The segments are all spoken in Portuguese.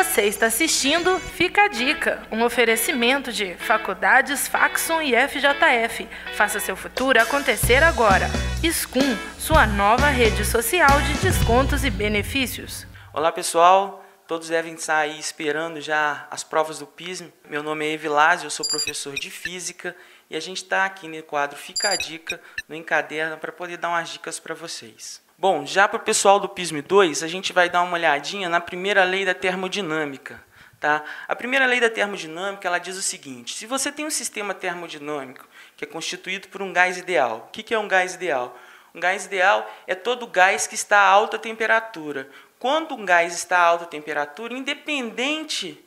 Você está assistindo Fica a Dica, um oferecimento de Faculdades Faxon e FJF. Faça seu futuro acontecer agora. Scum, sua nova rede social de descontos e benefícios. Olá pessoal, todos devem estar aí esperando já as provas do PISM. Meu nome é Evilásio, eu sou professor de Física e a gente está aqui no quadro Fica a Dica, no Encaderna, para poder dar umas dicas para vocês. Bom, já para o pessoal do PISM 2, a gente vai dar uma olhadinha na primeira lei da termodinâmica. Tá? A primeira lei da termodinâmica ela diz o seguinte: se você tem um sistema termodinâmico que é constituído por um gás ideal, o que é um gás ideal? Um gás ideal é todo gás que está a alta temperatura. Quando um gás está a alta temperatura, independente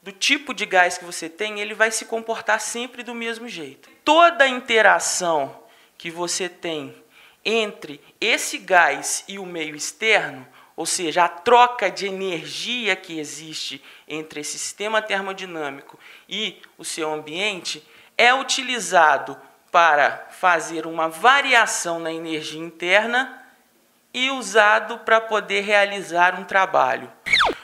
do tipo de gás que você tem, ele vai se comportar sempre do mesmo jeito. Toda interação que você tem entre esse gás e o meio externo, ou seja, a troca de energia que existe entre esse sistema termodinâmico e o seu ambiente, é utilizado para fazer uma variação na energia interna e usado para poder realizar um trabalho.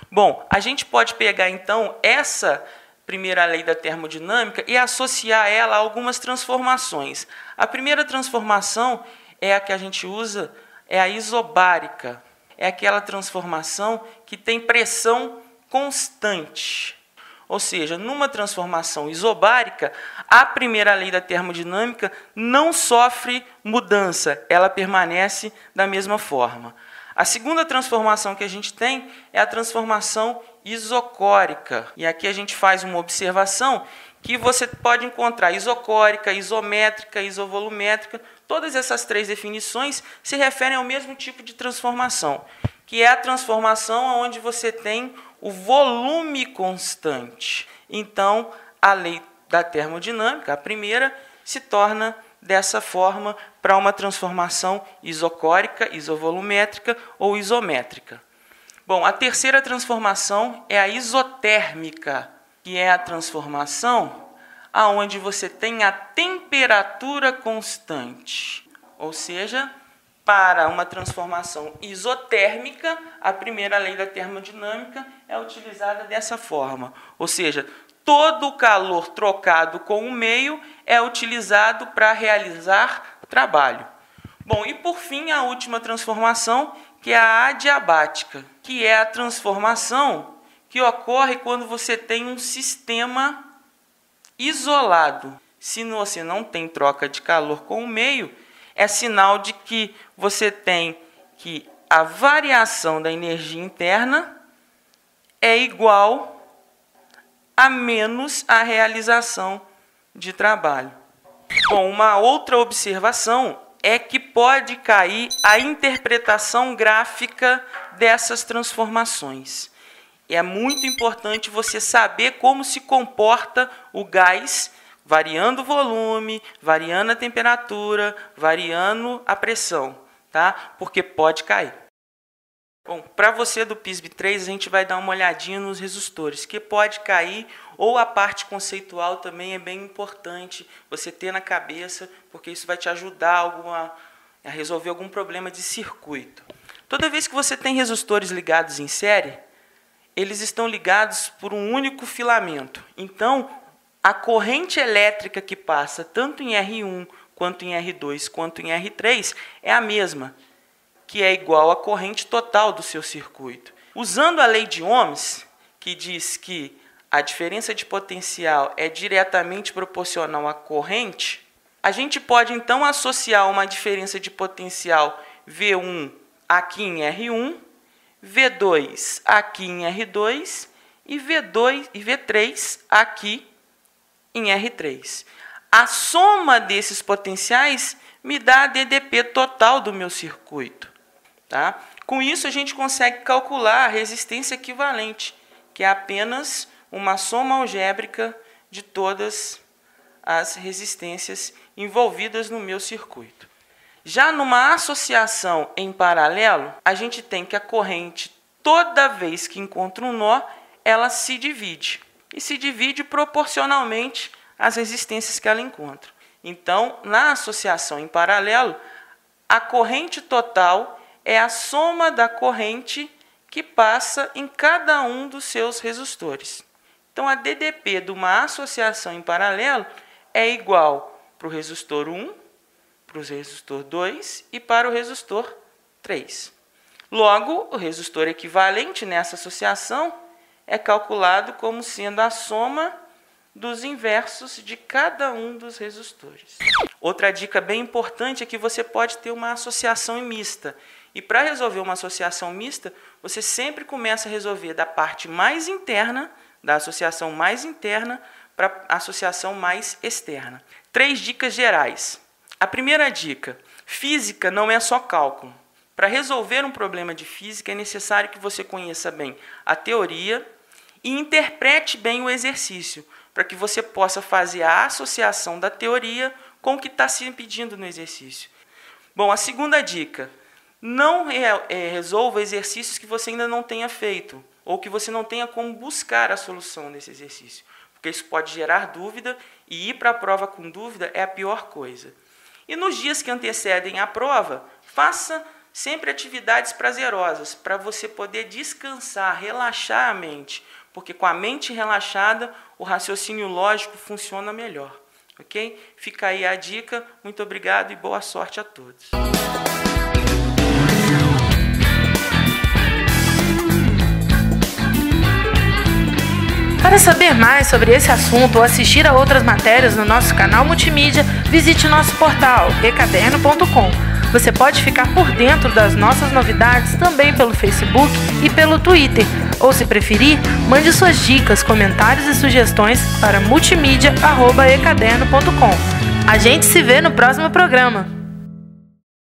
Bom, a gente pode pegar então essa primeira lei da termodinâmica e associar ela a algumas transformações. A primeira transformação é a que a gente usa, é a isobárica. É aquela transformação que tem pressão constante. Ou seja, numa transformação isobárica, a primeira lei da termodinâmica não sofre mudança, ela permanece da mesma forma. A segunda transformação que a gente tem é a transformação isocórica. E aqui a gente faz uma observação que você pode encontrar isocórica, isométrica, isovolumétrica. Todas essas três definições se referem ao mesmo tipo de transformação, que é a transformação onde você tem o volume constante. Então, a lei da termodinâmica, a primeira, se torna dessa forma para uma transformação isocórica, isovolumétrica ou isométrica. Bom, a terceira transformação é a isotérmica, que é a transformação aonde você tem a temperatura constante. Ou seja, para uma transformação isotérmica, a primeira lei da termodinâmica é utilizada dessa forma. Ou seja, todo o calor trocado com o meio é utilizado para realizar trabalho. Bom, e por fim, a última transformação, que é a adiabática, que é a transformação que ocorre quando você tem um sistema isolado. Se você não tem troca de calor com o meio, é sinal de que você tem que a variação da energia interna é igual a menos a realização de trabalho. Bom, uma outra observação é que pode cair a interpretação gráfica dessas transformações. É muito importante você saber como se comporta o gás, variando o volume, variando a temperatura, variando a pressão, tá? Porque pode cair. Bom, para você do PISB 3, a gente vai dar uma olhadinha nos resistores, que pode cair, ou a parte conceitual também é bem importante você ter na cabeça, porque isso vai te ajudar a resolver algum problema de circuito. Toda vez que você tem resistores ligados em série, eles estão ligados por um único filamento. Então, a corrente elétrica que passa tanto em R1, quanto em R2, quanto em R3 é a mesma, que é igual à corrente total do seu circuito. Usando a lei de Ohms, que diz que a diferença de potencial é diretamente proporcional à corrente, a gente pode então associar uma diferença de potencial V1 aqui em R1, V2 aqui em R2 e V3 aqui em R3. A soma desses potenciais me dá a DDP total do meu circuito. Tá? Com isso, a gente consegue calcular a resistência equivalente, que é apenas uma soma algébrica de todas as resistências envolvidas no meu circuito. Já numa associação em paralelo, a gente tem que a corrente, toda vez que encontra um nó, ela se divide. E se divide proporcionalmente às resistências que ela encontra. Então, na associação em paralelo, a corrente total é a soma da corrente que passa em cada um dos seus resistores. Então, a DDP de uma associação em paralelo é igual para o resistor 1, para o resistor 2 e para o resistor 3. Logo, o resistor equivalente nessa associação é calculado como sendo a soma dos inversos de cada um dos resistores. Outra dica bem importante é que você pode ter uma associação mista. E para resolver uma associação mista, você sempre começa a resolver da parte mais interna, da associação mais interna, para a associação mais externa. 3 dicas gerais. A primeira dica: física não é só cálculo. Para resolver um problema de física é necessário que você conheça bem a teoria e interprete bem o exercício, para que você possa fazer a associação da teoria com o que está se pedindo no exercício. Bom, a segunda dica: não resolva exercícios que você ainda não tenha feito, ou que você não tenha como buscar a solução desse exercício, porque isso pode gerar dúvida, e ir para a prova com dúvida é a pior coisa. E nos dias que antecedem a prova, faça sempre atividades prazerosas, para você poder descansar, relaxar a mente, porque com a mente relaxada, o raciocínio lógico funciona melhor. Ok? Fica aí a dica. Muito obrigado e boa sorte a todos. Para saber mais sobre esse assunto ou assistir a outras matérias no nosso canal multimídia, visite nosso portal ecaderno.com. Você pode ficar por dentro das nossas novidades também pelo Facebook e pelo Twitter. Ou, se preferir, mande suas dicas, comentários e sugestões para multimídia@ecaderno.com. A gente se vê no próximo programa.